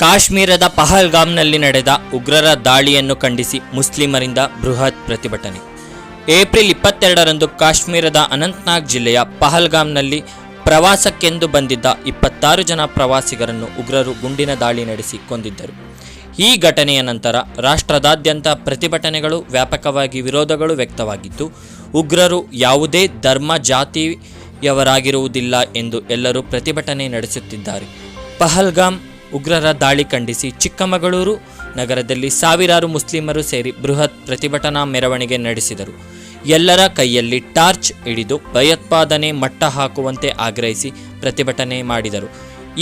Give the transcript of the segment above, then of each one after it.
ಕಾಶ್ಮೀರದ ಪಹಲ್ಗಾಮ್ನಲ್ಲಿ ನಡೆದ ಉಗ್ರರ ದಾಳಿಯನ್ನು ಖಂಡಿಸಿ ಮುಸ್ಲಿಮರಿಂದ ಬೃಹತ್ ಪ್ರತಿಭಟನೆ. ಏಪ್ರಿಲ್ 22ರಂದು ಕಾಶ್ಮೀರದ ಅನಂತನಾಗ್ ಜಿಲ್ಲೆಯ ಪಹಲ್ಗಾಮ್ನಲ್ಲಿ ಪ್ರವಾಸಕ್ಕೆಂದು ಬಂದಿದ್ದ 26 ಜನ ಪ್ರವಾಸಿಗರನ್ನು ಉಗ್ರರು ಗುಂಡಿನ ದಾಳಿ ನಡೆಸಿ ಕೊಂದಿದ್ದರು. ಈ ಘಟನೆಯ ನಂತರ ರಾಷ್ಟ್ರದಾದ್ಯಂತ ಪ್ರತಿಭಟನೆಗಳು, ವ್ಯಾಪಕವಾಗಿ ವಿರೋಧಗಳು ವ್ಯಕ್ತವಾಗಿದ್ದು, ಉಗ್ರರು ಯಾವುದೇ ಧರ್ಮ ಜಾತಿಯವರಾಗಿರುವುದಿಲ್ಲ ಎಂದು ಎಲ್ಲರೂ ಪ್ರತಿಭಟನೆ ನಡೆಸುತ್ತಿದ್ದಾರೆ. ಪಹಲ್ಗಾಮ್ ಉಗ್ರರ ದಾಳಿ ಖಂಡಿಸಿ ಚಿಕ್ಕಮಗಳೂರು ನಗರದಲ್ಲಿ ಸಾವಿರಾರು ಮುಸ್ಲಿಮರು ಸೇರಿ ಬೃಹತ್ ಪ್ರತಿಭಟನಾ ಮೆರವಣಿಗೆ ನಡೆಸಿದರು. ಎಲ್ಲರ ಕೈಯಲ್ಲಿ ಟಾರ್ಚ್ ಹಿಡಿದು ಭಯೋತ್ಪಾದನೆ ಮಟ್ಟ ಹಾಕುವಂತೆ ಆಗ್ರಹಿಸಿ ಪ್ರತಿಭಟನೆ ಮಾಡಿದರು.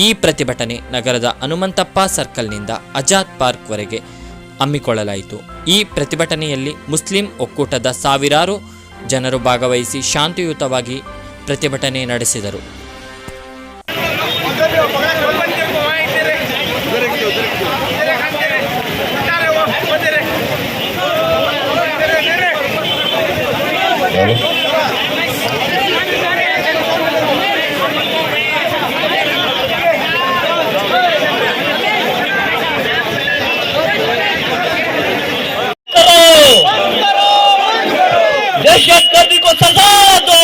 ಈ ಪ್ರತಿಭಟನೆ ನಗರದ ಹನುಮಂತಪ್ಪ ಸರ್ಕಲ್ನಿಂದ ಆಜಾದ್ ಪಾರ್ಕ್ವರೆಗೆ ಹಮ್ಮಿಕೊಳ್ಳಲಾಯಿತು. ಈ ಪ್ರತಿಭಟನೆಯಲ್ಲಿ ಮುಸ್ಲಿಂ ಒಕ್ಕೂಟದ ಸಾವಿರಾರು ಜನರು ಭಾಗವಹಿಸಿ ಶಾಂತಿಯುತವಾಗಿ ಪ್ರತಿಭಟನೆ ನಡೆಸಿದರು. दहशतगर्दी को सजा दो।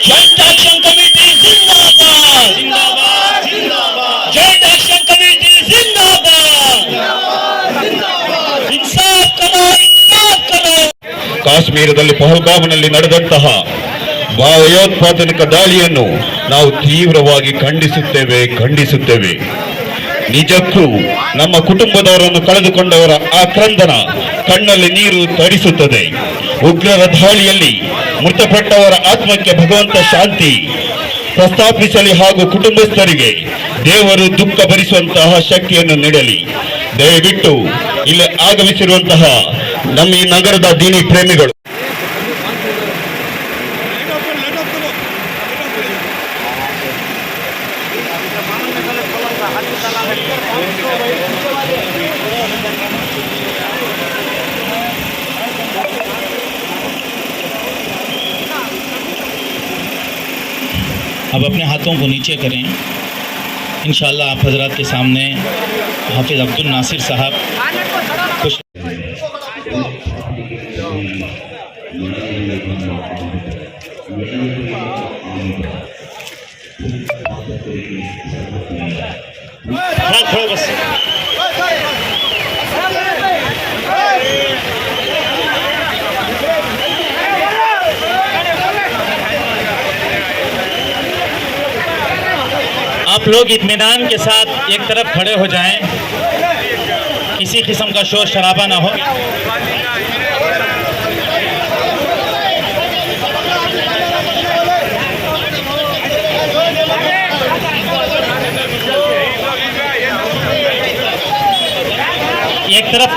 जॉइंट एक्शन कमेटी जिंदाबाद, जिंदाबाद, जिंदाबाद। जॉइंट एक्शन कमेटी जिंदाबाद, जिंदाबाद। इंसाफ करो, इंसाफ करो। ಕಾಶ್ಮೀರದಲ್ಲಿ ಪಹಲ್ಗಾಮ್ನಲ್ಲಿ ನಡೆದಂತಹ ಭಯೋತ್ಪಾದಕ ದಾಳಿಯನ್ನು ನಾವು ತೀವ್ರವಾಗಿ ಖಂಡಿಸುತ್ತೇವೆ. ನಿಜಕ್ಕೂ ನಮ್ಮ ಕುಟುಂಬದವರನ್ನು ಕಳೆದುಕೊಂಡವರ ಆಕ್ರಂದನ ಕಣ್ಣಲ್ಲಿ ನೀರು ತರಿಸುತ್ತದೆ. ಉಗ್ರರ ದಾಳಿಯಲ್ಲಿ ಮೃತಪಟ್ಟವರ ಆತ್ಮಕ್ಕೆ ಭಗವಂತ ಶಾಂತಿ ಪ್ರಸ್ತಾಪಿಸಲಿ ಹಾಗೂ ಕುಟುಂಬಸ್ಥರಿಗೆ ದೇವರು ದುಃಖ ಭರಿಸುವಂತಹ ಶಕ್ತಿಯನ್ನು ನೀಡಲಿ. ದಯವಿಟ್ಟು ಇಲ್ಲಿ ಆಗಮಿಸಿರುವಂತಹ ನಮ್ಮ ಈ ನಗರದ ದೀನಿ ಪ್ರೇಮಿಗಳು अब अपने हाथों को नीचे करें। इंशाअल्लाह आप हजरात के सामने हाफिज अब्दुल नासिर साहब कुछ बस आप लोग इत्मीनान के साथ एक तरफ खड़े हो जाएं, किसी किस्म का शोर शराबा ना हो। एक तरफ